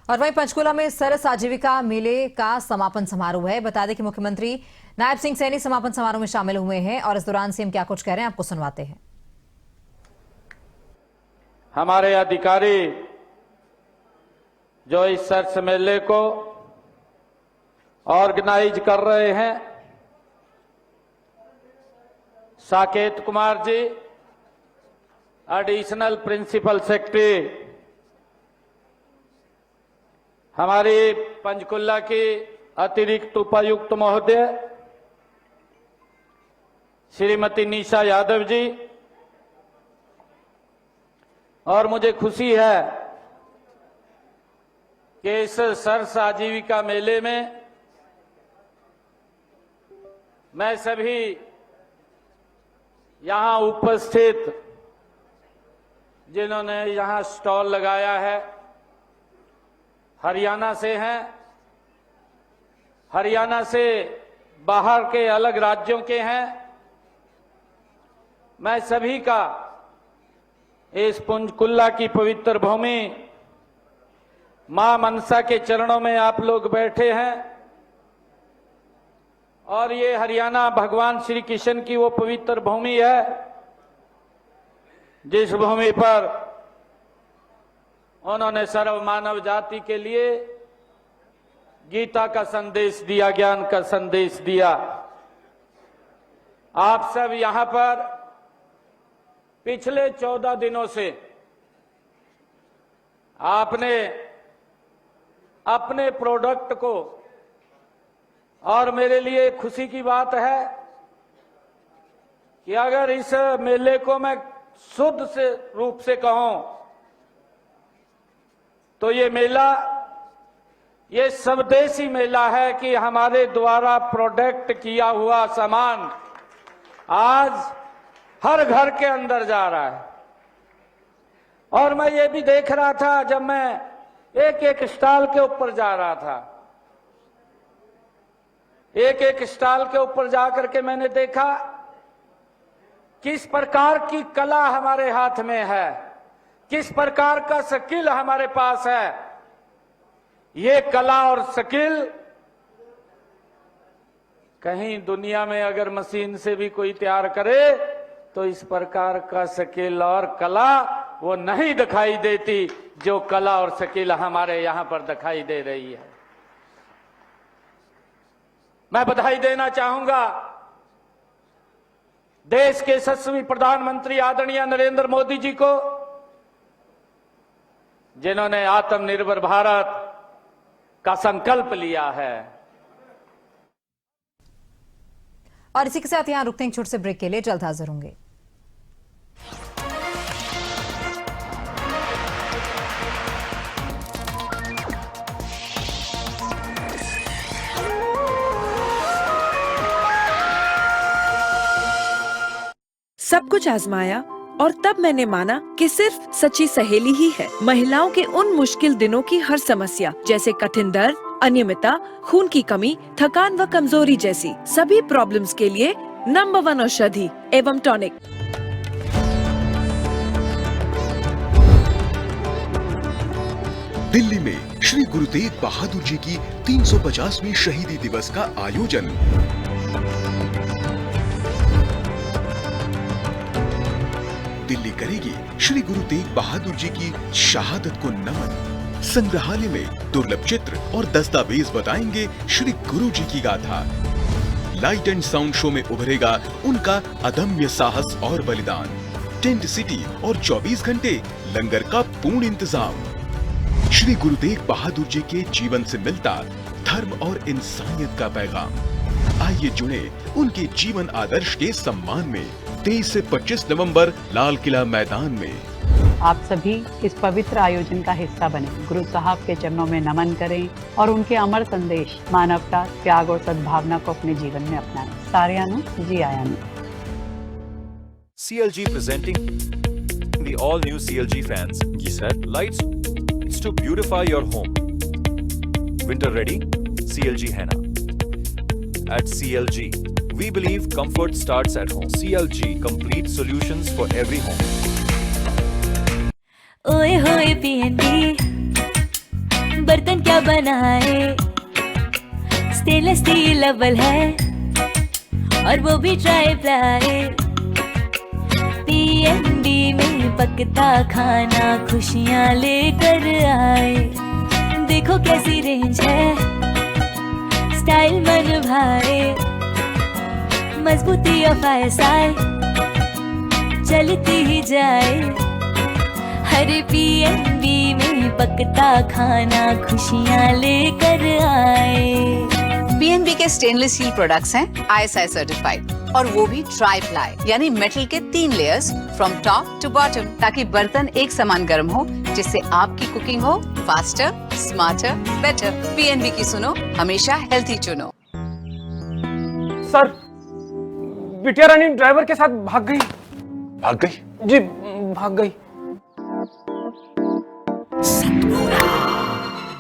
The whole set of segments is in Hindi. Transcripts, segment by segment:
और वहीं पंचकुला में सरस आजीविका मेले का समापन समारोह है। बता दें कि मुख्यमंत्री नायब सिंह सैनी समापन समारोह में शामिल हुए हैं और इस दौरान सीएम क्या कुछ कह रहे हैं आपको सुनवाते हैं। हमारे अधिकारी जो इस सरस मेले को ऑर्गेनाइज कर रहे हैं, Saket Kumar ji additional principal secretary, हमारी पंचकुला की अतिरिक्त उपायुक्त महोदय श्रीमती निशा यादव जी, और मुझे खुशी है कि इस सरस आजीविका मेले में मैं सभी यहां उपस्थित जिन्होंने यहां स्टॉल लगाया है हरियाणा से हैं, हरियाणा से बाहर के अलग राज्यों के हैं, मैं सभी का इस पंचकुला की पवित्र भूमि मां मनसा के चरणों में आप लोग बैठे हैं और ये हरियाणा भगवान श्री कृष्ण की वो पवित्र भूमि है जिस भूमि पर उन्होंने सर्व मानव जाति के लिए गीता का संदेश दिया, ज्ञान का संदेश दिया। आप सब यहां पर पिछले 14 दिनों से आपने अपने प्रोडक्ट को, और मेरे लिए खुशी की बात है कि अगर इस मेले को मैं शुद्ध से रूप से कहूं तो ये मेला ये स्वदेशी मेला है कि हमारे द्वारा प्रोडक्ट किया हुआ सामान आज हर घर के अंदर जा रहा है। और मैं ये भी देख रहा था जब मैं एक एक स्टॉल के ऊपर जा रहा था, एक एक स्टॉल के ऊपर जाकर के मैंने देखा किस प्रकार की कला हमारे हाथ में है, किस प्रकार का स्किल हमारे पास है। ये कला और स्किल कहीं दुनिया में अगर मशीन से भी कोई तैयार करे तो इस प्रकार का स्किल और कला वो नहीं दिखाई देती जो कला और स्किल हमारे यहां पर दिखाई दे रही है। मैं बधाई देना चाहूंगा देश के यशस्वी प्रधानमंत्री आदरणीय नरेंद्र मोदी जी को, जिन्होंने आत्मनिर्भर भारत का संकल्प लिया है। और इसी के साथ यहां रुकते हैं छोटे से ब्रेक के लिए, जल्द हाजिर होंगे। सब कुछ आजमाया और तब मैंने माना कि सिर्फ सच्ची सहेली ही है महिलाओं के उन मुश्किल दिनों की हर समस्या, जैसे कठिन दर्द, अनियमितता, खून की कमी, थकान व कमजोरी जैसी सभी प्रॉब्लम्स के लिए नंबर 1 औषधि एवं टॉनिक। दिल्ली में श्री गुरु तेग बहादुर जी की 350वीं शहीदी दिवस का आयोजन। दिल्ली करेगी श्री गुरु तेग बहादुर जी की शहादत को नमन। संग्रहालय में दुर्लभ चित्र और दस्तावेज बताएंगे श्री गुरु जी की गाथा। लाइट एंड साउंड शो में उभरेगा उनका अदम्य साहस और बलिदान। टेंट सिटी और 24 घंटे लंगर का पूर्ण इंतजाम। श्री गुरु तेग बहादुर जी के जीवन से मिलता धर्म और इंसानियत का पैगाम। आइए जुड़े उनके जीवन आदर्श के सम्मान में 23 से 25 नवंबर लाल किला मैदान में। आप सभी इस पवित्र आयोजन का हिस्सा बने, गुरु साहब के चरणों में नमन करें और उनके अमर संदेश मानवता, त्याग और सद्भावना को अपने जीवन में अपनाएं। सारियानु जी आयानु। CLG presenting the all new CLG fans. He said, lights, it's to beautify your home. Winter ready? CLG है ना? At CLG, we believe comfort starts at home. CLG, complete solutions for every home. ओए होए PNB बर्तन क्या बनाए, स्टेनलेस स्टील अव्वल है और वो भी ट्राई प्लाई। पीएनबी में पकता खाना खुशियाँ लेकर आए। देखो कैसी रेंज है, स्टाइल मन भाए, मजबूती ऑफ आईएसआई चलती ही जाए। हर पीएनबी में पकता खाना खुशियाँ लेकर आए। पीएनबी के स्टेनलेस स्टील प्रोडक्ट्स हैं आईएसआई सर्टिफाइड और वो भी ट्राई प्लाई यानी मेटल के 3 layers from top to bottom, ताकि बर्तन एक समान गर्म हो, जिससे आपकी कुकिंग हो फास्टर, स्मार्टर, बेटर। पीएनबी की सुनो, हमेशा हेल्थी चुनो। सर, बिटिया रानी ड्राइवर के साथ भाग गई। भाग गई? जी भाग गई।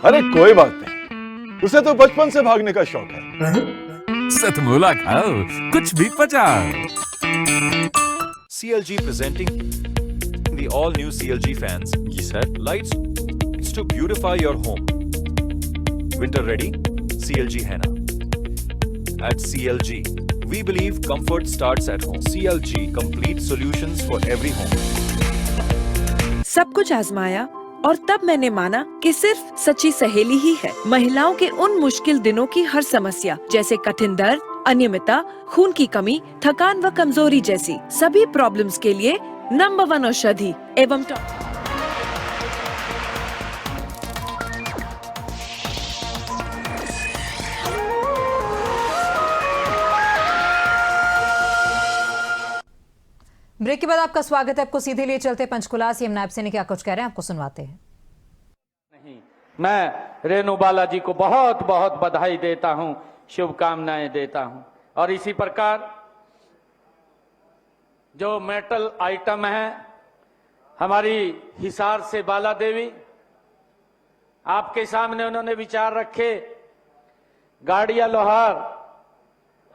अरे कोई बात नहीं, उसे तो बचपन से भागने का शौक है। सतमूला खाओ, कुछ भी पचाओ। CLG presenting the all new CLG fans. जी sir. Lights, it's to beautify your home. Winter ready? CLG है ना. At CLG, we believe comfort starts at home. CLG, complete solutions for every home. सब कुछ आजमाया और तब मैंने माना कि सिर्फ सच्ची सहेली ही है महिलाओं के उन मुश्किल दिनों की हर समस्या, जैसे कठिन दर्द, अनियमितता, खून की कमी, थकान व कमजोरी जैसी सभी प्रॉब्लम्स के लिए नंबर 1 औषधि एवं ब्रेक के बाद आपका स्वागत है। आपको सीधे लिए चलते पंचकुला सीएम नायब सैनी क्या कुछ कह रहे हैं, आपको सुनवाते हैं। नहीं, मैं रेणु बालाजी को बहुत बहुत बधाई देता हूं, शुभकामनाएं देता हूं। और इसी प्रकार जो मेटल आइटम है, हमारी हिसार से बाला देवी, आपके सामने उन्होंने विचार रखे। गाड़िया लोहार,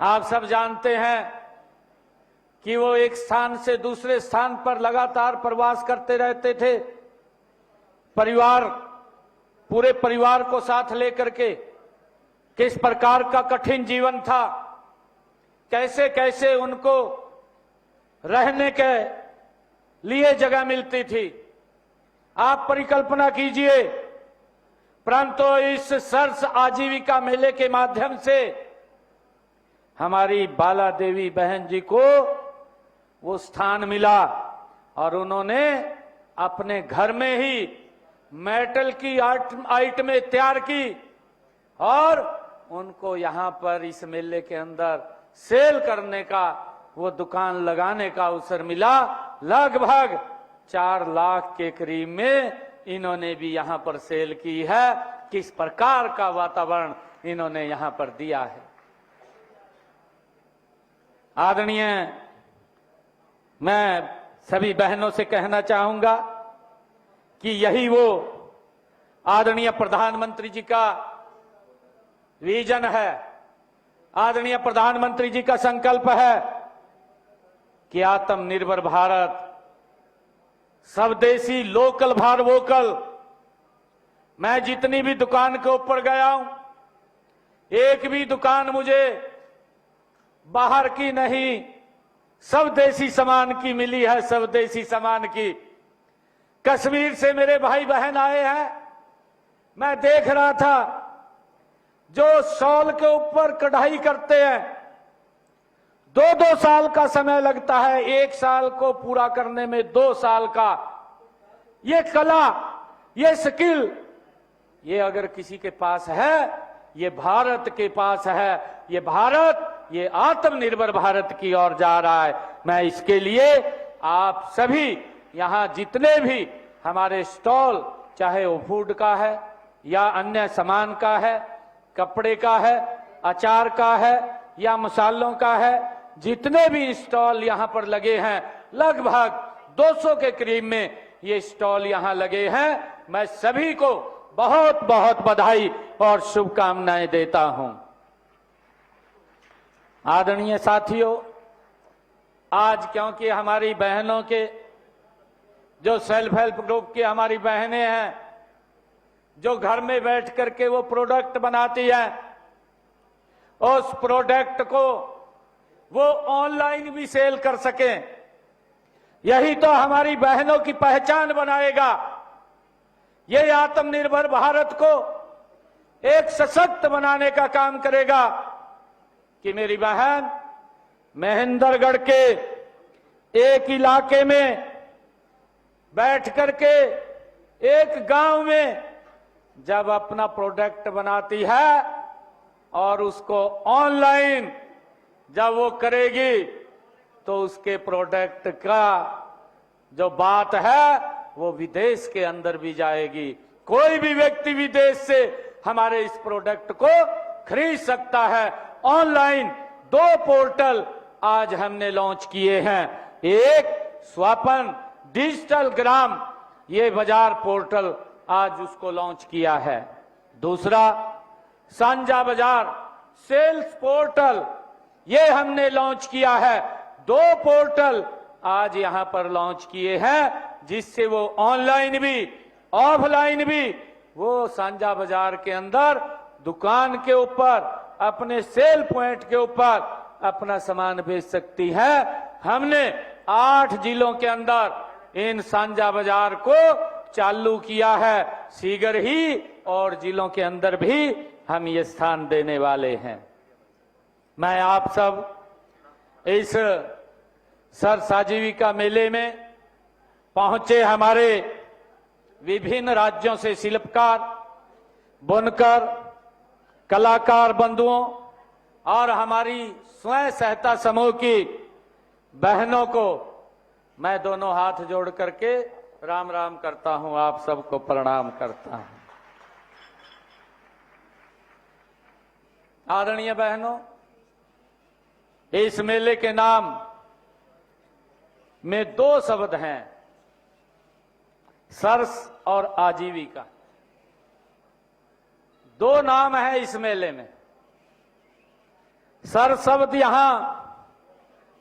आप सब जानते हैं कि वो एक स्थान से दूसरे स्थान पर लगातार प्रवास करते रहते थे, परिवार, पूरे परिवार को साथ लेकर के। किस प्रकार का कठिन जीवन था, कैसे कैसे उनको रहने के लिए जगह मिलती थी, आप परिकल्पना कीजिए। परंतु इस सर्स आजीविका मेले के माध्यम से हमारी बाला देवी बहन जी को वो स्थान मिला और उन्होंने अपने घर में ही मेटल की आइटमें तैयार की और उनको यहां पर इस मेले के अंदर सेल करने का, वो दुकान लगाने का अवसर मिला। लगभग 4 लाख के करीब में इन्होंने भी यहां पर सेल की है। किस प्रकार का वातावरण इन्होंने यहां पर दिया है। आदरणीय, मैं सभी बहनों से कहना चाहूंगा कि यही वो आदरणीय प्रधानमंत्री जी का विजन है, आदरणीय प्रधानमंत्री जी का संकल्प है कि आत्मनिर्भर भारत, स्वदेशी, लोकल फॉर वोकल। मैं जितनी भी दुकान के ऊपर गया हूं, एक भी दुकान मुझे बाहर की नहीं, स्वदेशी सामान की मिली है, स्वदेशी सामान की। कश्मीर से मेरे भाई बहन आए हैं, मैं देख रहा था जो शॉल के ऊपर कढ़ाई करते हैं, 2-2 साल का समय लगता है, 1 साल को पूरा करने में 2 साल का। ये कला, ये स्किल, ये अगर किसी के पास है, ये भारत के पास है। ये भारत, ये आत्मनिर्भर भारत की ओर जा रहा है। मैं इसके लिए आप सभी यहां जितने भी हमारे स्टॉल, चाहे वो फूड का है या अन्य सामान का है, कपड़े का है, अचार का है या मसालों का है, जितने भी स्टॉल यहां पर लगे हैं, लगभग 200 के करीब में ये स्टॉल यहां लगे हैं। मैं सभी को बहुत बहुत बधाई और शुभकामनाएं देता हूं। आदरणीय साथियों, आज क्योंकि हमारी बहनों के जो सेल्फ हेल्प ग्रुप की हमारी बहनें हैं, जो घर में बैठ करके वो प्रोडक्ट बनाती है, उस प्रोडक्ट को वो ऑनलाइन भी सेल कर सकें। यही तो हमारी बहनों की पहचान बनाएगा। ये आत्मनिर्भर भारत को एक सशक्त बनाने का काम करेगा कि मेरी बहन महेंद्रगढ़ के एक इलाके में बैठ करके एक गांव में जब अपना प्रोडक्ट बनाती है और उसको ऑनलाइन जब वो करेगी तो उसके प्रोडक्ट का जो बात है वो विदेश के अंदर भी जाएगी। कोई भी व्यक्ति विदेश से हमारे इस प्रोडक्ट को खरीद सकता है। ऑनलाइन 2 पोर्टल आज हमने लॉन्च किए हैं। एक स्वापन डिजिटल ग्राम ये बाजार पोर्टल आज उसको लॉन्च किया है। दूसरा सांझा बाजार सेल्स पोर्टल ये हमने लॉन्च किया है। 2 पोर्टल आज यहां पर लॉन्च किए हैं जिससे वो ऑनलाइन भी ऑफलाइन भी वो सांझा बाजार के अंदर दुकान के ऊपर अपने सेल पॉइंट के ऊपर अपना सामान बेच सकती है। हमने 8 जिलों के अंदर इन सांझा बाजार को चालू किया है। शीघ्र ही और जिलों के अंदर भी हम ये स्थान देने वाले हैं। मैं आप सब इस सरस आजीविका मेले में पहुंचे हमारे विभिन्न राज्यों से शिल्पकार, बुनकर, कलाकार बंधुओं और हमारी स्वयं सहायता समूह की बहनों को मैं दोनों हाथ जोड़ करके राम राम करता हूं, आप सबको प्रणाम करता हूं। आदरणीय बहनों, इस मेले के नाम में 2 शब्द हैं, सरस और आजीविका। 2 नाम है इस मेले में। सरस शब्द यहां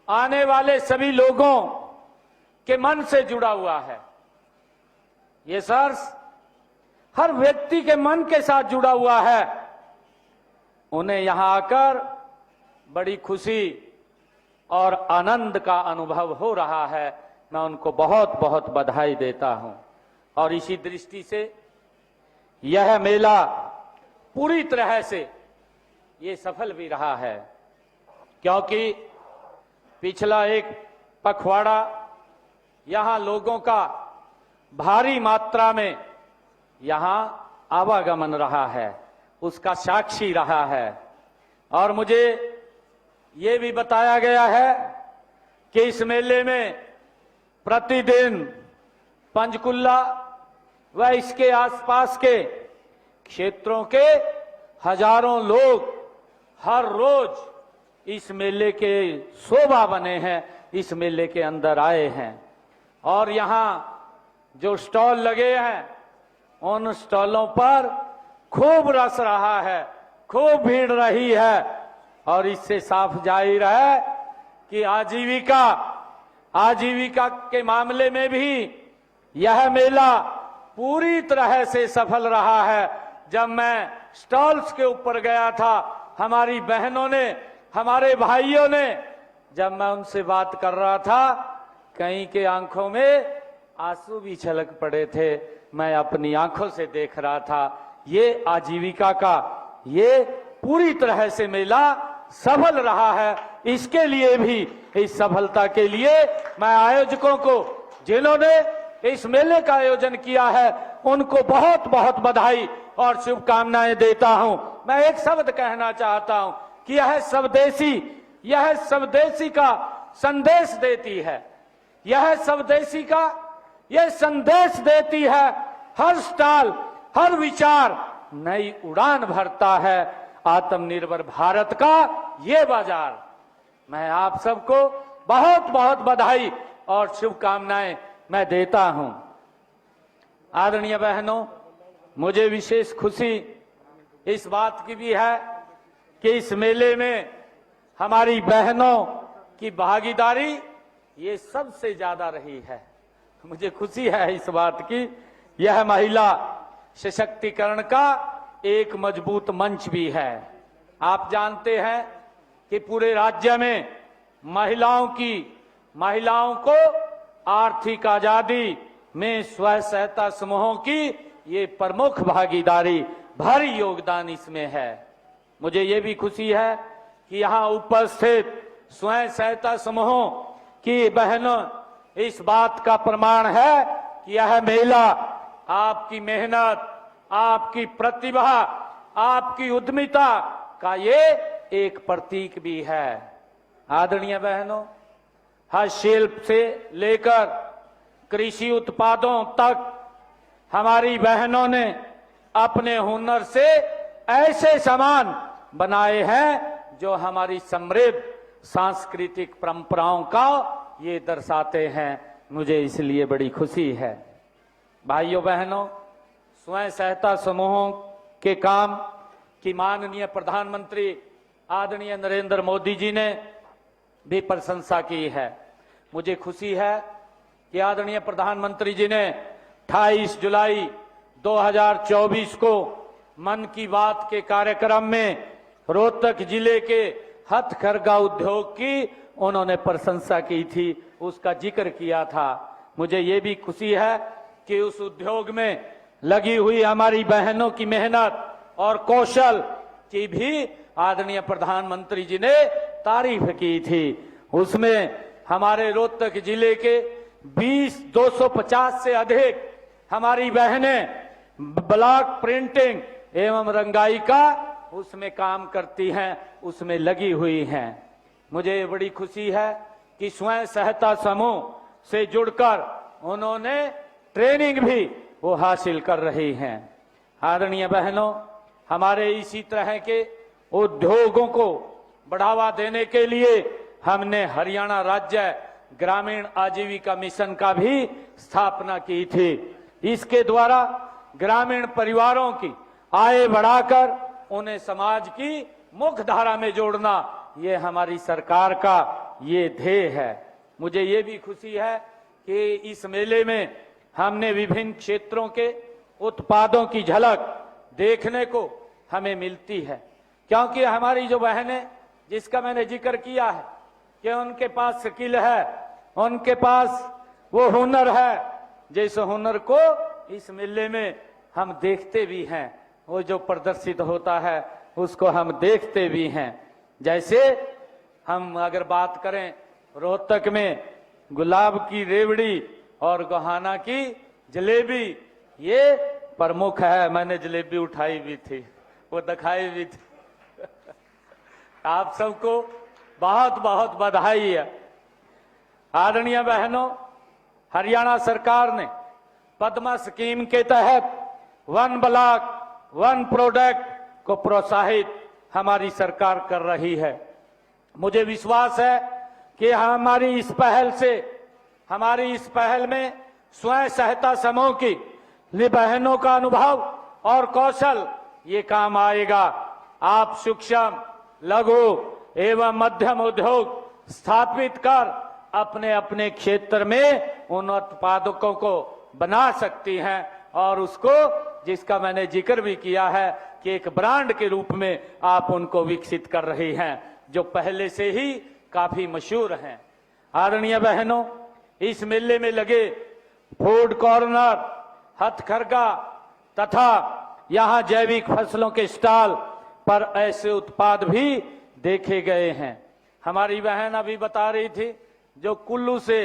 आने वाले सभी लोगों के मन से जुड़ा हुआ है। ये सरस हर व्यक्ति के मन के साथ जुड़ा हुआ है। उन्हें यहां आकर बड़ी खुशी और आनंद का अनुभव हो रहा है। मैं उनको बहुत बहुत बधाई देता हूं। और इसी दृष्टि से यह मेला पूरी तरह से ये सफल भी रहा है, क्योंकि पिछला एक पखवाड़ा यहां लोगों का भारी मात्रा में यहां आवागमन रहा है, उसका साक्षी रहा है। और मुझे ये भी बताया गया है कि इस मेले में प्रतिदिन पंचकुला व इसके आसपास के क्षेत्रों के हजारों लोग हर रोज इस मेले के शोभा बने हैं, इस मेले के अंदर आए हैं। और यहां जो स्टॉल लगे हैं उन स्टॉलों पर खूब रस रहा है, खूब भीड़ रही है। और इससे साफ जाहिर है कि आजीविका के मामले में भी यह मेला पूरी तरह से सफल रहा है। जब मैं स्टॉल्स के ऊपर गया था, हमारी बहनों ने, हमारे भाइयों ने, जब मैं उनसे बात कर रहा था, कई के आंखों में आंसू भी छलक पड़े थे। मैं अपनी आंखों से देख रहा था। ये आजीविका का ये पूरी तरह से मेला सफल रहा है। इसके लिए भी, इस सफलता के लिए मैं आयोजकों को, जिन्होंने इस मेले का आयोजन किया है, उनको बहुत बहुत बधाई और शुभकामनाएं देता हूं। मैं एक शब्द कहना चाहता हूं कि यह स्वदेशी का संदेश देती है। यह स्वदेशी का यह संदेश देती है। हर स्टॉल, हर विचार नई उड़ान भरता है। आत्मनिर्भर भारत का ये बाजार। मैं आप सबको बहुत बहुत बधाई और शुभकामनाएं मैं देता हूं। आदरणीय बहनों, मुझे विशेष खुशी इस बात की भी है कि इस मेले में हमारी बहनों की भागीदारी ये सबसे ज्यादा रही है। मुझे खुशी है इस बात की। यह महिला सशक्तिकरण का एक मजबूत मंच भी है। आप जानते हैं कि पूरे राज्य में महिलाओं को आर्थिक आजादी में स्वयं सहायता समूहों की ये प्रमुख भागीदारी, भारी योगदान इसमें है। मुझे ये भी खुशी है कि यहाँ उपस्थित स्वयं सहायता समूहों की बहनों इस बात का प्रमाण है कि यह मेला आपकी मेहनत, आपकी प्रतिभा, आपकी उद्यमिता का ये एक प्रतीक भी है। आदरणीय बहनों, हस्तशिल्प से लेकर कृषि उत्पादों तक हमारी बहनों ने अपने हुनर से ऐसे सामान बनाए हैं जो हमारी समृद्ध सांस्कृतिक परंपराओं का ये दर्शाते हैं। मुझे इसलिए बड़ी खुशी है। भाइयों बहनों, स्वयं सहायता समूहों के काम की माननीय प्रधानमंत्री आदरणीय नरेंद्र मोदी जी ने भी प्रशंसा की है। मुझे खुशी है कि आदरणीय प्रधानमंत्री जी ने 28 जुलाई 2024 को मन की बात के कार्यक्रम में रोहतक जिले के हथकरघा उद्योग की उन्होंने प्रशंसा की थी, उसका जिक्र किया था। मुझे ये भी खुशी है कि उस उद्योग में लगी हुई हमारी बहनों की मेहनत और कौशल की भी आदरणीय प्रधानमंत्री जी ने तारीफ की थी। उसमें हमारे रोहतक जिले के 250 से अधिक हमारी बहनें ब्लॉक प्रिंटिंग एवं रंगाई का उसमें काम करती हैं, उसमें लगी हुई हैं। मुझे बड़ी खुशी है कि स्वयं सहायता समूह से जुड़कर उन्होंने ट्रेनिंग भी वो हासिल कर रही हैं। आदरणीय बहनों, हमारे इसी तरह के उद्योगों को बढ़ावा देने के लिए हमने हरियाणा राज्य ग्रामीण आजीविका मिशन का भी स्थापना की थी। इसके द्वारा ग्रामीण परिवारों की आय बढ़ाकर उन्हें समाज की मुख्य धारा में जोड़ना, ये हमारी सरकार का ये ध्येय है। मुझे ये भी खुशी है कि इस मेले में हमने विभिन्न क्षेत्रों के उत्पादों की झलक देखने को हमें मिलती है, क्योंकि हमारी जो बहनें, जिसका मैंने जिक्र किया है कि उनके पास स्किल है, उनके पास वो हुनर है, जिस हुनर को इस मेले में हम देखते भी हैं, वो जो प्रदर्शित होता है उसको हम देखते भी हैं। जैसे हम अगर बात करें रोहतक में गुलाब की रेवड़ी और गोहाना की जलेबी, ये प्रमुख है। मैंने जलेबी उठाई भी थी, वो दिखाई भी थी। आप सबको बहुत बहुत बधाई है। आदरणीय बहनों, हरियाणा सरकार ने पद्मा स्कीम के तहत 1 ब्लॉक 1 प्रोडक्ट को प्रोत्साहित हमारी सरकार कर रही है। मुझे विश्वास है कि हमारी इस पहल में स्वयं सहायता समूह की बहनों का अनुभव और कौशल ये काम आएगा। आप सूक्ष्म, लघु एवं मध्यम उद्योग स्थापित कर अपने अपने क्षेत्र में उन उत्पादकों को बना सकती हैं और उसको, जिसका मैंने जिक्र भी किया है कि एक ब्रांड के रूप में आप उनको विकसित कर रही हैं, जो पहले से ही काफी मशहूर हैं। आदरणीय बहनों, इस मेले में लगे फूड कॉर्नर, हथकरघा तथा यहाँ जैविक फसलों के स्टॉल पर ऐसे उत्पाद भी देखे गए हैं। हमारी बहन अभी बता रही थी, जो कुल्लू से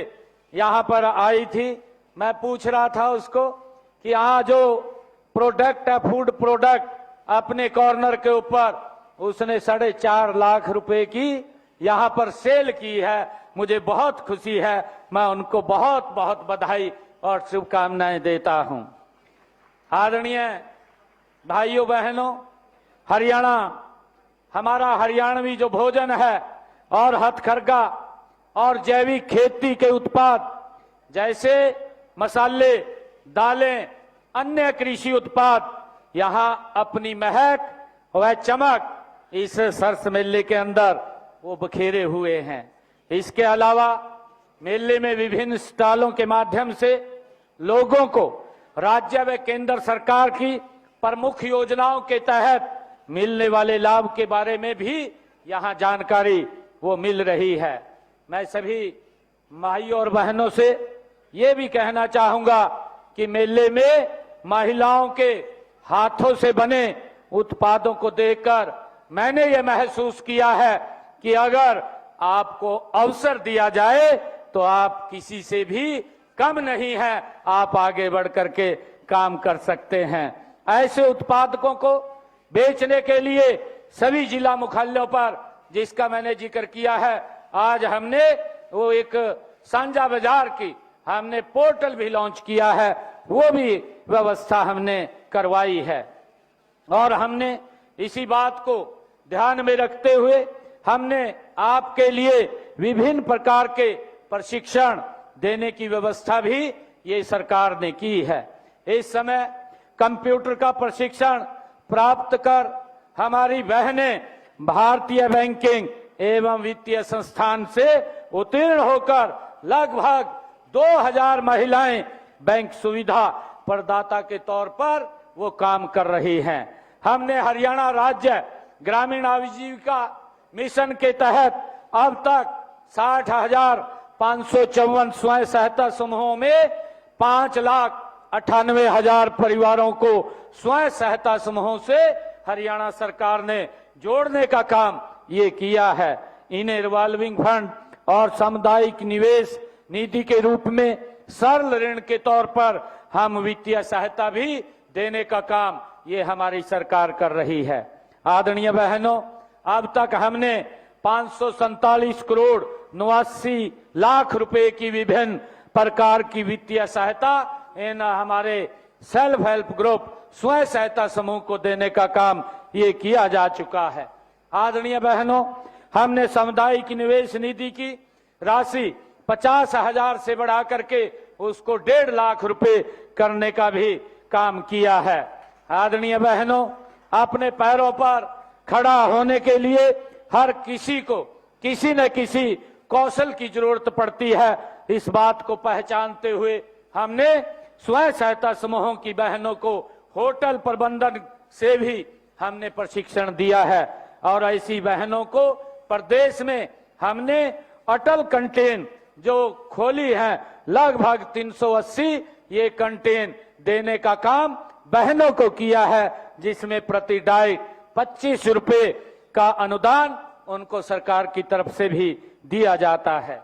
यहाँ पर आई थी, मैं पूछ रहा था उसको कि यहाँ जो प्रोडक्ट है, फूड प्रोडक्ट, अपने कॉर्नर के ऊपर उसने 4.5 लाख रुपए की यहाँ पर सेल की है। मुझे बहुत खुशी है, मैं उनको बहुत बहुत बधाई और शुभकामनाएं देता हूं। आदरणीय भाइयों बहनों, हरियाणा, हमारा हरियाणवी जो भोजन है और हथकरघा और जैविक खेती के उत्पाद जैसे मसाले, दालें, अन्य कृषि उत्पाद यहाँ अपनी महक व चमक इस सरस मेले के अंदर वो बखेरे हुए हैं। इसके अलावा मेले में विभिन्न स्टॉलों के माध्यम से लोगों को राज्य व केंद्र सरकार की प्रमुख योजनाओं के तहत मिलने वाले लाभ के बारे में भी यहाँ जानकारी वो मिल रही है। मैं सभी भाइयों और बहनों से ये भी कहना चाहूंगा कि मेले में महिलाओं के हाथों से बने उत्पादों को देखकर मैंने ये महसूस किया है कि अगर आपको अवसर दिया जाए तो आप किसी से भी कम नहीं है, आप आगे बढ़ करके काम कर सकते हैं। ऐसे उत्पादकों को बेचने के लिए सभी जिला मुख्यालयों पर, जिसका मैंने जिक्र किया है, आज हमने वो एक साझा बाजार की हमने पोर्टल भी लॉन्च किया है, वो भी व्यवस्था हमने करवाई है। और हमने इसी बात को ध्यान में रखते हुए हमने आपके लिए विभिन्न प्रकार के प्रशिक्षण देने की व्यवस्था भी ये सरकार ने की है। इस समय कंप्यूटर का प्रशिक्षण प्राप्त कर हमारी बहनें भारतीय बैंकिंग एवं वित्तीय संस्थान से उत्तीर्ण होकर लगभग 2000 महिलाएं बैंक सुविधा प्रदाता के तौर पर वो काम कर रही हैं। हमने हरियाणा राज्य ग्रामीण आजीविका मिशन के तहत अब तक 60,554 स्वयं सहायता समूहों में 5,98,000 परिवारों को स्वयं सहायता समूहों से हरियाणा सरकार ने जोड़ने का काम ये किया है। इन्हें रिवॉल्विंग फंड और सामुदायिक निवेश निधि के रूप में सरल ऋण के तौर पर हम वित्तीय सहायता भी देने का काम ये हमारी सरकार कर रही है। आदरणीय बहनों, अब तक हमने 547 करोड़ 89 लाख रुपए की विभिन्न प्रकार की वित्तीय सहायता इन हमारे सेल्फ हेल्प ग्रुप स्वयं सहायता समूह को देने का काम ये किया जा चुका है। आदरणीय बहनों, हमने सामुदायिक निवेश निधि की राशि 50,000 से बढ़ा करके उसको 1.5 लाख रुपए करने का भी काम किया है। आदरणीय बहनों, अपने पैरों पर खड़ा होने के लिए हर किसी को किसी न किसी कौशल की जरूरत पड़ती है। इस बात को पहचानते हुए हमने स्वयं सहायता समूहों की बहनों को होटल प्रबंधन से भी हमने प्रशिक्षण दिया है और ऐसी बहनों को प्रदेश में हमने अटल कंटेन जो खोली है, लगभग 380 ये कंटेन देने का काम बहनों को किया है, जिसमें प्रति डाइट 25 रुपए का अनुदान उनको सरकार की तरफ से भी दिया जाता है।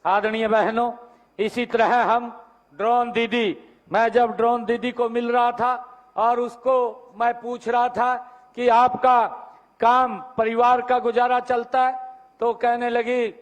आदरणीय बहनों, इसी तरह हम ड्रोन दीदी, मैं जब ड्रोन दीदी को मिल रहा था और उसको मैं पूछ रहा था कि आपका काम परिवार का गुजारा चलता है, तो कहने लगी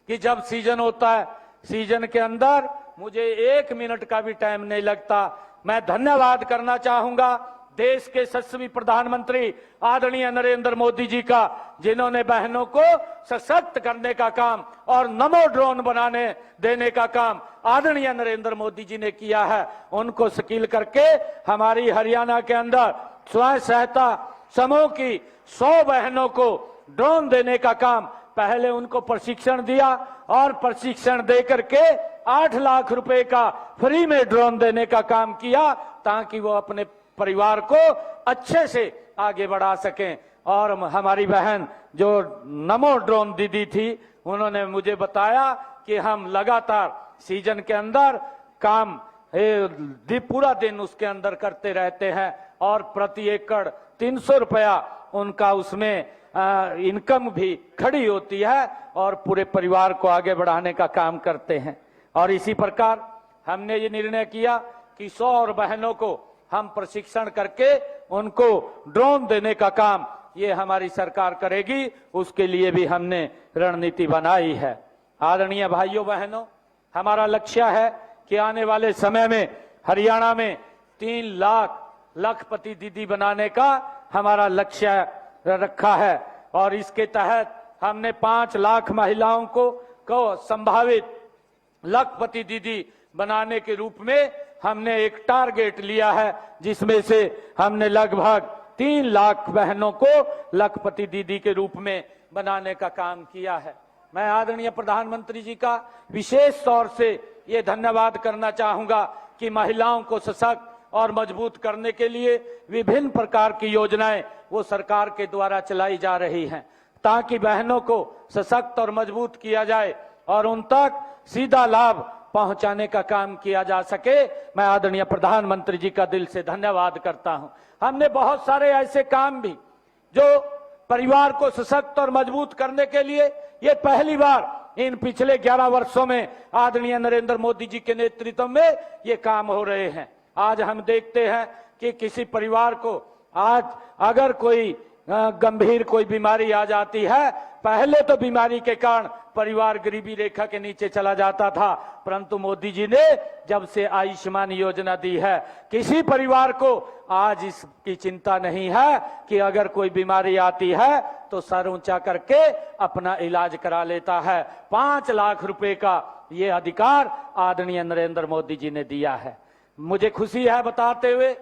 कि जब सीजन होता है, सीजन के अंदर मुझे 1 मिनट का भी टाइम नहीं लगता। मैं धन्यवाद करना चाहूंगा देश के यशस्वी प्रधानमंत्री आदरणीय नरेंद्र मोदी जी का, जिन्होंने बहनों को सशक्त करने का काम और नमो ड्रोन बनाने देने का काम आदरणीय नरेंद्र मोदी जी ने किया है। उनको स्किल करके हमारी हरियाणा के अंदर स्वयं सहायता समूह की 100 बहनों को ड्रोन देने का काम, पहले उनको प्रशिक्षण दिया और प्रशिक्षण दे करके 8 लाख रुपए का फ्री में ड्रोन देने का काम किया, ताकि वो अपने परिवार को अच्छे से आगे बढ़ा सकें। और हमारी बहन जो नमो ड्रोन दीदी थी, उन्होंने मुझे बताया कि हम लगातार सीजन के अंदर काम पूरा दिन उसके अंदर करते रहते हैं और प्रति एकड़ 300 रुपया उनका उसमें इनकम भी खड़ी होती है और पूरे परिवार को आगे बढ़ाने का काम करते हैं। और इसी प्रकार हमने ये निर्णय किया कि 100 और बहनों को हम प्रशिक्षण करके उनको ड्रोन देने का काम ये हमारी सरकार करेगी, उसके लिए भी हमने रणनीति बनाई है। आदरणीय भाइयों बहनों, हमारा लक्ष्य है कि आने वाले समय में हरियाणा में 3 लाख लखपति दीदी बनाने का हमारा लक्ष्य रखा है और इसके तहत हमने 5 लाख महिलाओं को संभावित लखपति दीदी बनाने के रूप में हमने एक टारगेट लिया है, जिसमें से हमने लगभग 3 लाख बहनों को लखपति दीदी के रूप में बनाने का काम किया है। मैं आदरणीय प्रधानमंत्री जी का विशेष तौर से ये धन्यवाद करना चाहूंगा कि महिलाओं को सशक्त और मजबूत करने के लिए विभिन्न प्रकार की योजनाएं वो सरकार के द्वारा चलाई जा रही हैं, ताकि बहनों को सशक्त और मजबूत किया जाए और उन तक सीधा लाभ पहुंचाने का काम किया जा सके। मैं आदरणीय प्रधानमंत्री जी का दिल से धन्यवाद करता हूं। हमने बहुत सारे ऐसे काम भी जो परिवार को सशक्त और मजबूत करने के लिए ये पहली बार इन पिछले 11 वर्षों में आदरणीय नरेंद्र मोदी जी के नेतृत्व में ये काम हो रहे हैं। आज हम देखते हैं कि किसी परिवार को आज अगर कोई गंभीर कोई बीमारी आ जाती है, पहले तो बीमारी के कारण परिवार गरीबी रेखा के नीचे चला जाता था, परंतु मोदी जी ने जब से आयुष्मान योजना दी है, किसी परिवार को आज इसकी चिंता नहीं है कि अगर कोई बीमारी आती है तो सर ऊंचा करके अपना इलाज करा लेता है। 5 लाख रुपए का ये अधिकार आदरणीय नरेंद्र मोदी जी ने दिया है। मुझे खुशी है बताते हुए,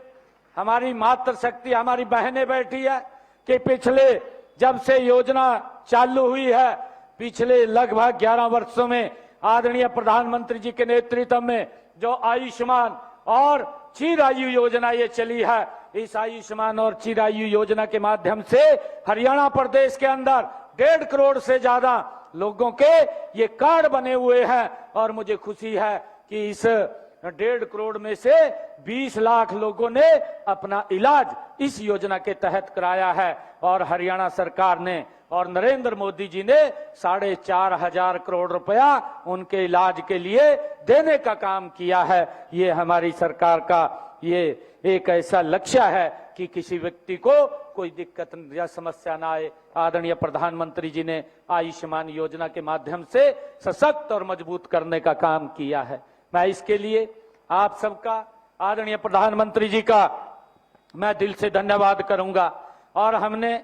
हमारी मातृशक्ति हमारी बहनें बैठी है कि पिछले जब से योजना चालू हुई है, पिछले लगभग 11 वर्षों में आदरणीय प्रधानमंत्री जी के नेतृत्व में जो आयुष्मान और चिरायु योजना ये चली है, इस आयुष्मान और चिरायु योजना के माध्यम से हरियाणा प्रदेश के अंदर 1.5 करोड़ से ज्यादा लोगों के ये कार्ड बने हुए हैं और मुझे खुशी है कि इस 1.5 करोड़ में से 20 लाख लोगों ने अपना इलाज इस योजना के तहत कराया है और हरियाणा सरकार ने और नरेंद्र मोदी जी ने 4,500 करोड़ रुपया उनके इलाज के लिए देने का काम किया है। ये हमारी सरकार का ये एक ऐसा लक्ष्य है कि किसी व्यक्ति को कोई दिक्कत या समस्या ना आए। आदरणीय प्रधानमंत्री जी ने आयुष्मान योजना के माध्यम से सशक्त और मजबूत करने का काम किया है। मैं इसके लिए आप सबका, आदरणीय प्रधानमंत्री जी का मैं दिल से धन्यवाद करूंगा। और हमने,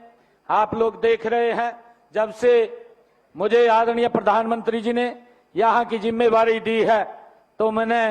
आप लोग देख रहे हैं, जब से मुझे आदरणीय प्रधानमंत्री जी ने यहाँ की जिम्मेवारी दी है तो मैंने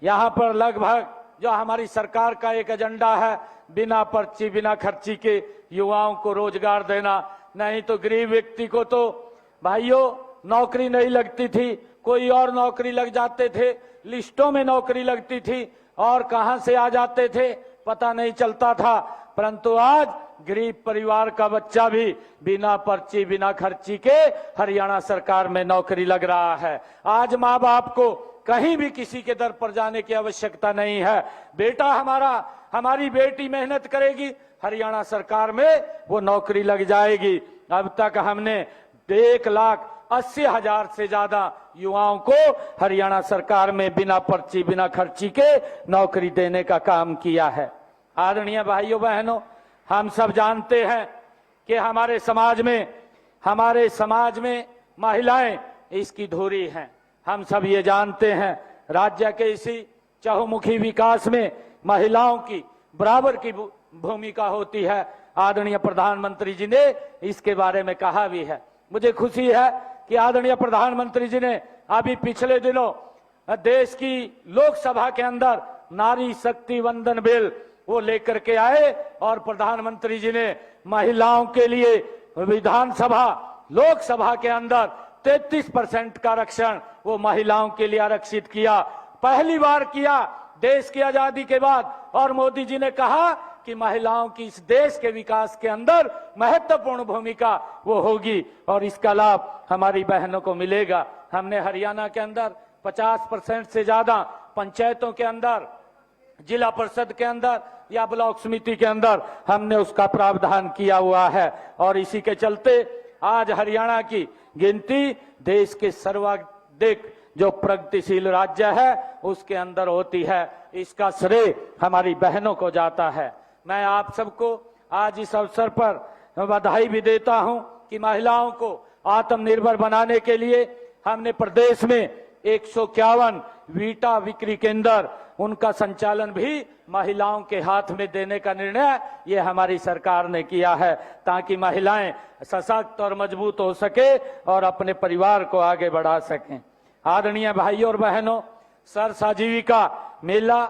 यहाँ पर लगभग जो हमारी सरकार का एक एजेंडा है, बिना पर्ची बिना खर्ची के युवाओं को रोजगार देना। नहीं तो गरीब व्यक्ति को तो भाइयों नौकरी नहीं लगती थी, कोई और नौकरी लग जाते थे, लिस्टों में नौकरी लगती थी और कहां से आ जाते थे पता नहीं चलता था, परंतु आज गरीब परिवार का बच्चा भी बिना पर्ची बिना खर्ची के हरियाणा सरकार में नौकरी लग रहा है। आज माँ बाप को कहीं भी किसी के दर पर जाने की आवश्यकता नहीं है। बेटा हमारा, हमारी बेटी मेहनत करेगी, हरियाणा सरकार में वो नौकरी लग जाएगी। अब तक हमने 1,80,000 से ज्यादा युवाओं को हरियाणा सरकार में बिना पर्ची बिना खर्ची के नौकरी देने का काम किया है। आदरणीय भाइयों बहनों, हम सब जानते हैं कि हमारे समाज में महिलाएं इसकी धुरी हैं। हम सब ये जानते हैं, राज्य के इसी चहुमुखी विकास में महिलाओं की बराबर की भूमिका होती है। आदरणीय प्रधानमंत्री जी ने इसके बारे में कहा भी है। मुझे खुशी है कि आदरणीय प्रधानमंत्री जी ने अभी पिछले दिनों देश की लोकसभा के अंदर नारी शक्ति वंदन बिल वो लेकर के आए और प्रधानमंत्री जी ने महिलाओं के लिए विधानसभा लोकसभा के अंदर 33% का आरक्षण वो महिलाओं के लिए आरक्षित किया। पहली बार किया देश की आजादी के बाद और मोदी जी ने कहा कि महिलाओं की इस देश के विकास के अंदर महत्वपूर्ण भूमिका वो होगी और इसका लाभ हमारी बहनों को मिलेगा। हमने हरियाणा के अंदर 50% से ज्यादा पंचायतों के अंदर, जिला परिषद के अंदर या ब्लॉक समिति के अंदर हमने उसका प्रावधान किया हुआ है और इसी के चलते आज हरियाणा की गिनती देश के सर्वाधिक जो प्रगतिशील राज्य है उसके अंदर होती है। इसका श्रेय हमारी बहनों को जाता है। मैं आप सबको आज इस अवसर पर बधाई भी देता हूं कि महिलाओं को आत्मनिर्भर बनाने के लिए हमने प्रदेश में 151 वीटा विक्री केंद्र उनका संचालन भी महिलाओं के हाथ में देने का निर्णय ये हमारी सरकार ने किया है, ताकि महिलाएं सशक्त और मजबूत हो सके और अपने परिवार को आगे बढ़ा सकें। आदरणीय भाइयों और बहनों, सरसाजीविका मेला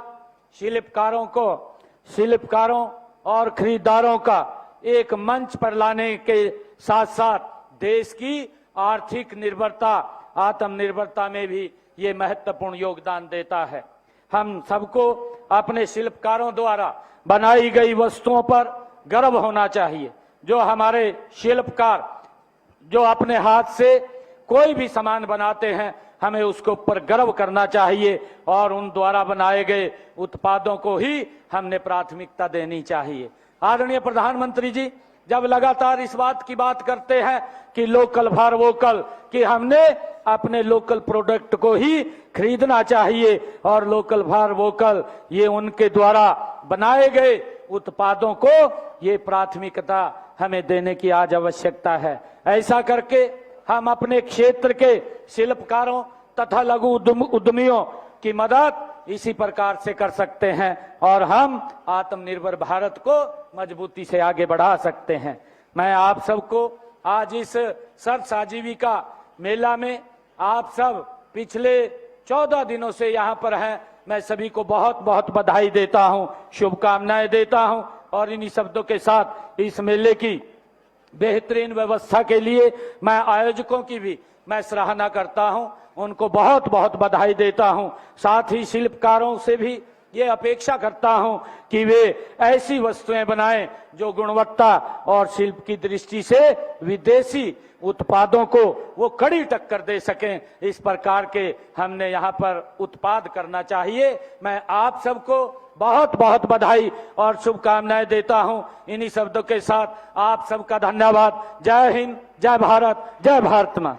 शिल्पकारों और खरीदारों का एक मंच पर लाने के साथ साथ देश की आर्थिक निर्भरता, आत्मनिर्भरता में भी ये महत्वपूर्ण योगदान देता है। हम सबको अपने शिल्पकारों द्वारा बनाई गई वस्तुओं पर गर्व होना चाहिए। जो हमारे शिल्पकार जो अपने हाथ से कोई भी सामान बनाते हैं, हमें उसके ऊपर गर्व करना चाहिए और उन द्वारा बनाए गए उत्पादों को ही हमने प्राथमिकता देनी चाहिए। आदरणीय प्रधानमंत्री जी जब लगातार इस बात की बात करते हैं कि लोकल फॉर वोकल, कि हमने अपने लोकल प्रोडक्ट को ही खरीदना चाहिए और लोकल फॉर वोकल ये उनके द्वारा बनाए गए उत्पादों को ये प्राथमिकता हमें देने की आज आवश्यकता है। ऐसा करके हम अपने क्षेत्र के शिल्पकारों तथा लघु उद्यमियों की मदद इसी प्रकार से कर सकते हैं और हम आत्मनिर्भर भारत को मजबूती से आगे बढ़ा सकते हैं। मैं आप सबको आज इस सर्स आजीविका मेला में आप सब पिछले 14 दिनों से यहाँ पर हैं, मैं सभी को बहुत बहुत बधाई देता हूँ, शुभकामनाएं देता हूँ और इन्हीं शब्दों के साथ इस मेले की बेहतरीन व्यवस्था के लिए मैं आयोजकों की भी मैं सराहना करता हूं, उनको बहुत बहुत बधाई देता हूं। साथ ही शिल्पकारों से भी ये अपेक्षा करता हूं कि वे ऐसी वस्तुएं बनाएं जो गुणवत्ता और शिल्प की दृष्टि से विदेशी उत्पादों को वो कड़ी टक्कर दे सकें। इस प्रकार के हमने यहाँ पर उत्पाद करना चाहिए। मैं आप सबको बहुत बहुत बधाई और शुभकामनाएं देता हूं। इन्हीं शब्दों के साथ आप सबका धन्यवाद। जय हिंद, जय भारत, जय भारत मां।